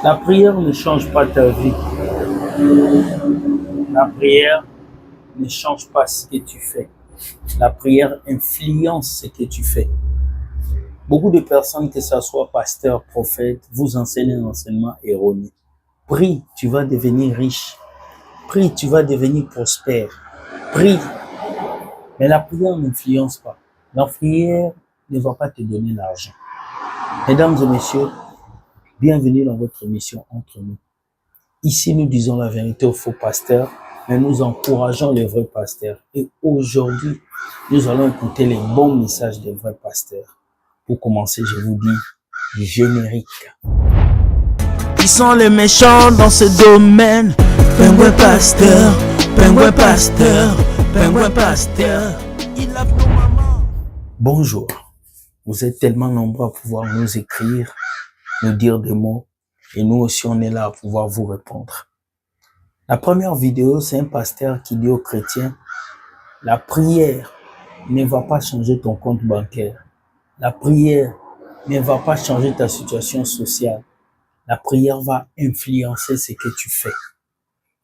La prière ne change pas ta vie. La prière ne change pas ce que tu fais. La prière influence ce que tu fais. Beaucoup de personnes, que ce soit pasteur, prophète, vous enseignent un enseignement erroné. Prie, tu vas devenir riche. Prie, tu vas devenir prospère. Prie. Mais la prière n'influence pas. La prière ne va pas te donner l'argent. Mesdames et messieurs, bienvenue dans votre émission Entre nous. Ici, nous disons la vérité aux faux pasteurs, mais nous encourageons les vrais pasteurs. Et aujourd'hui, nous allons écouter les bons messages des vrais pasteurs. Pour commencer, je vous dis générique. Ils sont les méchants dans ce domaine. Pingouin pasteur, pingouin pasteur, pingouin pasteur. Il a nos mamans. Bonjour. Vous êtes tellement nombreux à pouvoir nous écrire, nous dire des mots. Et nous aussi, on est là à pouvoir vous répondre. La première vidéo, c'est un pasteur qui dit aux chrétiens, la prière ne va pas changer ton compte bancaire. La prière ne va pas changer ta situation sociale. La prière va influencer ce que tu fais.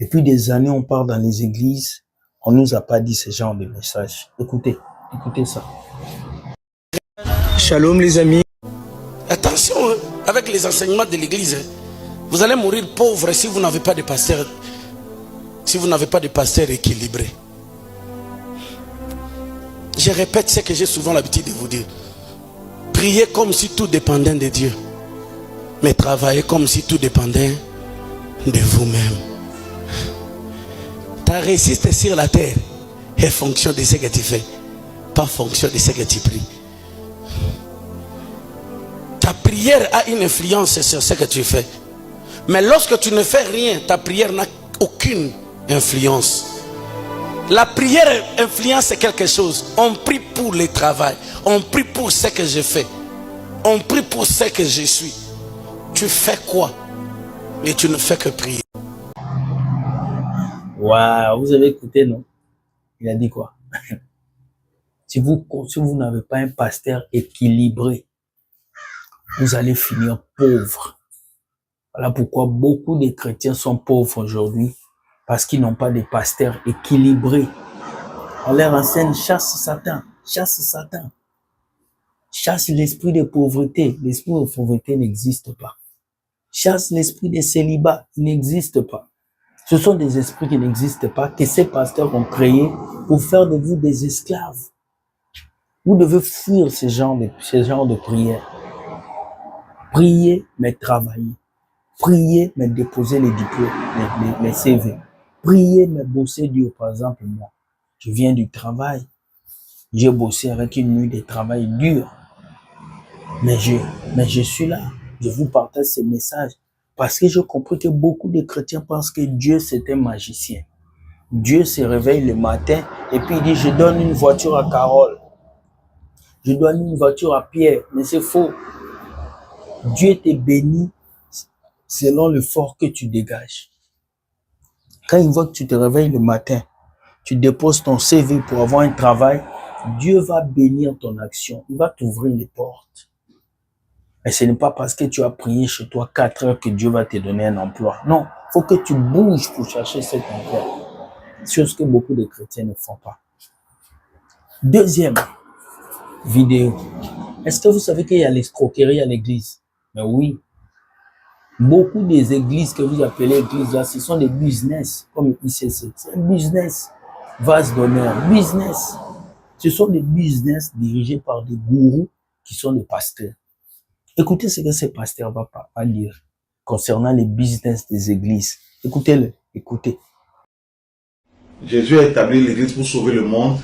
Depuis des années, on part dans les églises. On nous a pas dit ce genre de message. Écoutez ça. Shalom les amis. Attention avec les enseignements de l'église. Vous allez mourir pauvre si vous n'avez pas de pasteur. Si vous n'avez pas de pasteur équilibré. Je répète ce que j'ai souvent l'habitude de vous dire. Priez comme si tout dépendait de Dieu. Mais travaillez comme si tout dépendait de vous-même. Ta réussite sur la terre est fonction de ce que tu fais. Pas fonction de ce que tu pries. Ta prière a une influence sur ce que tu fais. Mais lorsque tu ne fais rien, ta prière n'a aucune influence. La prière influence quelque chose. On prie pour le travail. On prie pour ce que je fais. On prie pour ce que je suis. Tu fais quoi? Et tu ne fais que prier. Waouh, vous avez écouté, non? Il a dit quoi? Si vous n'avez pas un pasteur équilibré, vous allez finir pauvre. Voilà pourquoi beaucoup de chrétiens sont pauvres aujourd'hui, parce qu'ils n'ont pas de pasteurs équilibrés. On leur enseigne chasse Satan, chasse Satan. Chasse l'esprit de pauvreté. L'esprit de pauvreté n'existe pas. Chasse l'esprit de célibat, il n'existe pas. Ce sont des esprits qui n'existent pas, que ces pasteurs ont créés pour faire de vous des esclaves. Vous devez fuir ce genre de prière. Priez, mais travaillez. Priez, mais déposez les diplômes, les CV. Priez, mais bossez dur. Par exemple, moi, je viens du travail. J'ai bossé avec une nuit de travail dur. Mais je suis là. Je vous partage ces messages. Parce que je comprends que beaucoup de chrétiens pensent que Dieu, c'est un magicien. Dieu se réveille le matin et puis il dit, je donne une voiture à Carole. Je donne une voiture à Pierre. Mais c'est faux. Dieu te bénit selon l'effort que tu dégages. Quand il voit que tu te réveilles le matin, tu déposes ton CV pour avoir un travail, Dieu va bénir ton action. Il va t'ouvrir les portes. Et ce n'est pas parce que tu as prié chez toi 4 heures que Dieu va te donner un emploi. Non, il faut que tu bouges pour chercher cet emploi. Chose que beaucoup de chrétiens ne font pas. Deuxième vidéo. Est-ce que vous savez qu'il y a l'escroquerie à l'église? Mais oui. Beaucoup des églises que vous appelez églises là, ce sont des business, comme ICC. C'est un business. Vase d'honneur, business. Ce sont des business dirigés par des gourous qui sont des pasteurs. Écoutez ce que ces pasteurs vont dire concernant les business des églises. Écoutez-le, écoutez. Jésus a établi l'église pour sauver le monde,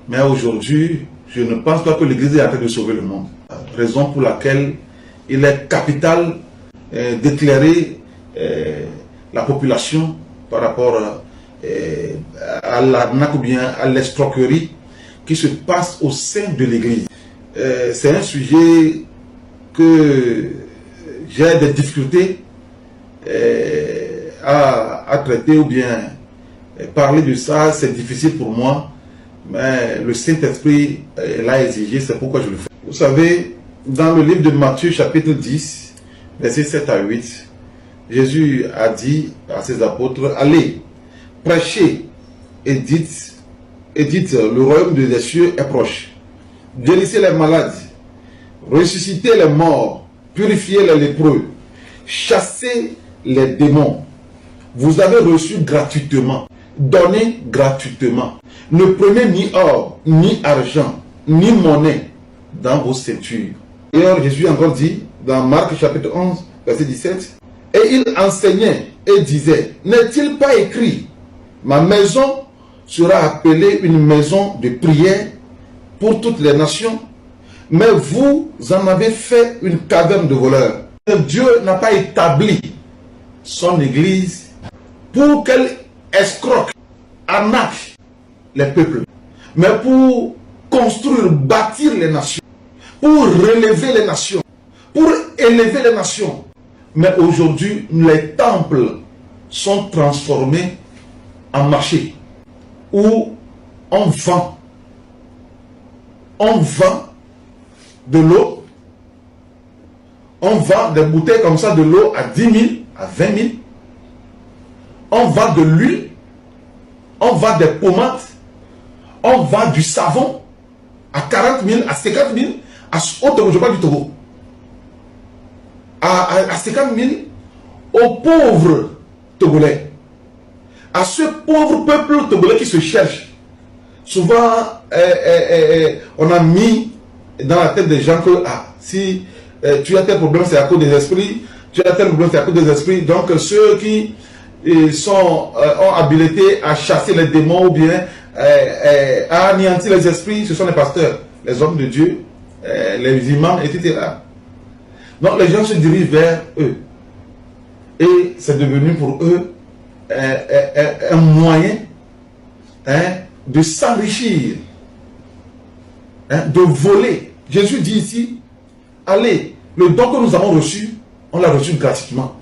mais aujourd'hui, je ne pense pas que l'église est en train de sauver le monde. Raison pour laquelle il est capital d'éclairer la population par rapport à l'arnaque ou bien à l'escroquerie qui se passe au sein de l'église. C'est un sujet que j'ai des difficultés à traiter ou bien parler de ça, c'est difficile pour moi, mais le Saint-Esprit l'a exigé, c'est pourquoi je le fais. Vous savez, dans le livre de Matthieu chapitre 10, versets 7 à 8, Jésus a dit à ses apôtres, allez, prêchez et dites, le royaume des cieux est proche. Guérissez les malades, ressuscitez les morts, purifiez les lépreux, chassez les démons. Vous avez reçu gratuitement, donnez gratuitement. Ne prenez ni or, ni argent, ni monnaie dans vos ceintures. Et alors Jésus encore dit, dans Marc chapitre 11, verset 17, et il enseignait et disait, n'est-il pas écrit, ma maison sera appelée une maison de prière pour toutes les nations, mais vous en avez fait une caverne de voleurs. Dieu n'a pas établi son église pour qu'elle escroque, arnaque les peuples, mais pour construire, bâtir les nations, pour relever les nations, pour élever les nations. Mais aujourd'hui, les temples sont transformés en marché où on vend de l'eau, on vend des bouteilles comme ça de l'eau à 10 000, à 20 000, on vend de l'huile, on vend des pommades, on vend du savon à 40 000, à 50 000, au Togo, je parle du Togo, à 50 000 aux pauvres Togolais, à ce pauvre peuple togolais qui se cherche. Souvent, on a mis dans la tête des gens que si tu as tel problème, c'est à cause des esprits, tu as tel problème, c'est à cause des esprits. Donc, ceux qui ont habilité à chasser les démons ou bien à anéantir les esprits, ce sont les pasteurs, les hommes de Dieu, les imams, etc. Donc, les gens se dirigent vers eux. Et c'est devenu pour eux un moyen de s'enrichir, de voler. Jésus dit ici, allez, le don que nous avons reçu, on l'a reçu gratuitement.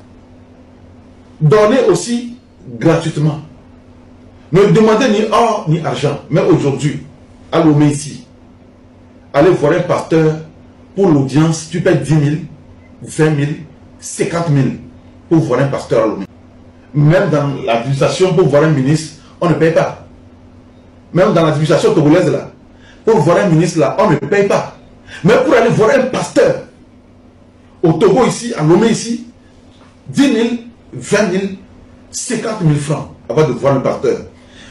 Donnez aussi gratuitement. Ne demandez ni or ni argent. Mais aujourd'hui, à Lomé ici, allez voir un pasteur pour l'audience, tu payes 10 000, 20 000, 50 000 pour voir un pasteur à Lomé. Même dans l'administration, pour voir un ministre, on ne paye pas. Même dans l'administration togolaise là, pour voir un ministre là, on ne paye pas. Mais pour aller voir un pasteur au Togo ici, à Lomé ici, 10 000, 20 000, 50 000 francs avant de voir le pasteur.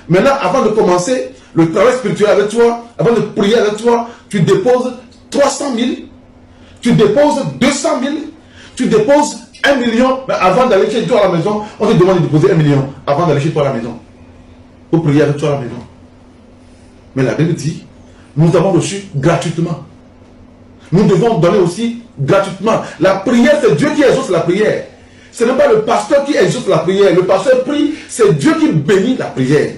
Maintenant, avant de commencer le travail spirituel avec toi, avant de prier avec toi, tu déposes 300 000, tu déposes 200 000, tu déposes 1 million. Mais avant d'aller chez toi à la maison, on te demande de déposer 1 million avant d'aller chez toi à la maison. Pour prier avec toi à la maison. Mais la Bible dit, nous avons reçu gratuitement. Nous devons donner aussi gratuitement. La prière, c'est Dieu qui exauce la prière. Ce n'est pas le pasteur qui exauce la prière. Le pasteur prie, c'est Dieu qui bénit la prière.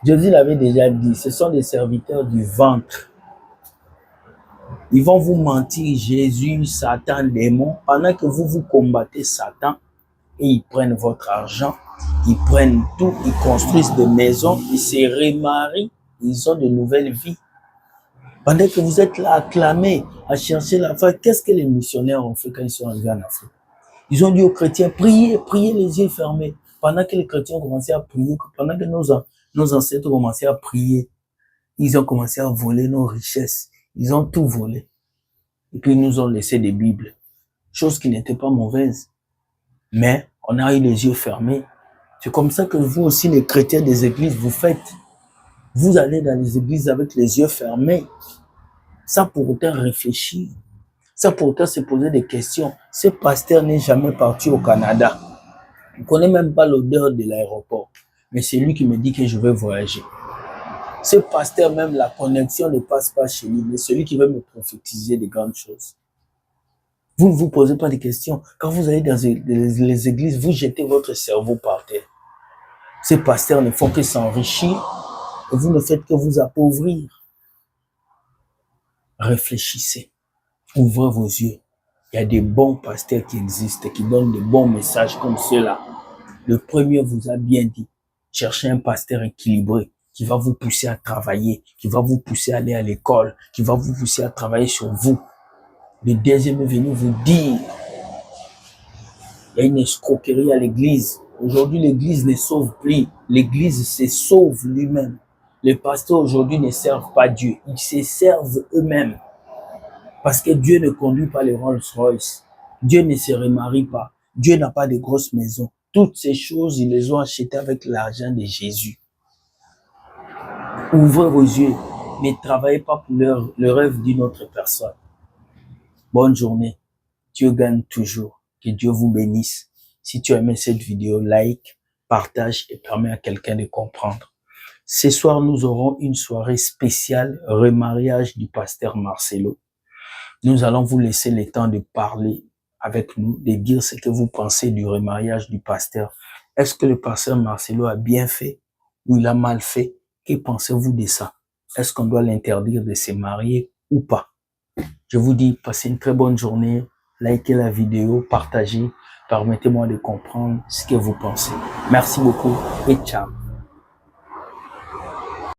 Jésus l'avait déjà dit, ce sont des serviteurs du ventre. Ils vont vous mentir, Jésus, Satan, démon, pendant que vous combattez Satan et ils prennent votre argent, ils prennent tout, ils construisent des maisons, ils se remarient, ils ont de nouvelles vies. Pendant que vous êtes là à clamer, à chercher la foi, qu'est-ce que les missionnaires ont fait quand ils sont arrivés en Afrique? Ils ont dit aux chrétiens, priez, priez les yeux fermés. Pendant que les chrétiens ont commencé à prier, pendant que nos ancêtres ont commencé à prier, ils ont commencé à voler nos richesses. Ils ont tout volé. Et puis ils nous ont laissé des Bibles. Chose qui n'était pas mauvaise. Mais on a eu les yeux fermés. C'est comme ça que vous aussi, les chrétiens des églises, vous faites. Vous allez dans les églises avec les yeux fermés. Ça pour autant réfléchir. Ça pour autant se poser des questions. Ce pasteur n'est jamais parti au Canada. Il ne connaît même pas l'odeur de l'aéroport. Mais c'est lui qui me dit que je vais voyager. Ce pasteur, même la connexion ne passe pas chez lui. Mais celui qui veut me prophétiser des grandes choses. Vous ne vous posez pas de questions. Quand vous allez dans les églises, vous jetez votre cerveau par terre. Ces pasteurs ne font que s'enrichir et vous ne faites que vous appauvrir. Réfléchissez. Ouvrez vos yeux. Il y a des bons pasteurs qui existent, qui donnent de bons messages comme ceux-là. Le premier vous a bien dit, cherchez un pasteur équilibré, qui va vous pousser à travailler, qui va vous pousser à aller à l'école, qui va vous pousser à travailler sur vous. Le deuxième est venu vous dire, il y a une escroquerie à l'église. Aujourd'hui, l'église ne sauve plus. L'église se sauve lui-même. Les pasteurs aujourd'hui ne servent pas Dieu. Ils se servent eux-mêmes. Parce que Dieu ne conduit pas les Rolls-Royce. Dieu ne se remarie pas. Dieu n'a pas de grosses maisons. Toutes ces choses, ils les ont achetées avec l'argent de Jésus. Ouvrez vos yeux. Ne travaillez pas pour le rêve d'une autre personne. Bonne journée. Dieu gagne toujours. Que Dieu vous bénisse. Si tu as aimé cette vidéo, like, partage et permets à quelqu'un de comprendre. Ce soir, nous aurons une soirée spéciale remariage du pasteur Marcelo. Nous allons vous laisser le temps de parler avec nous, de dire ce que vous pensez du remariage du pasteur. Est-ce que le pasteur Marcelo a bien fait ou il a mal fait? Que pensez-vous de ça? Est-ce qu'on doit l'interdire de se marier ou pas? Je vous dis, passez une très bonne journée, likez la vidéo, partagez, permettez-moi de comprendre ce que vous pensez. Merci beaucoup et ciao.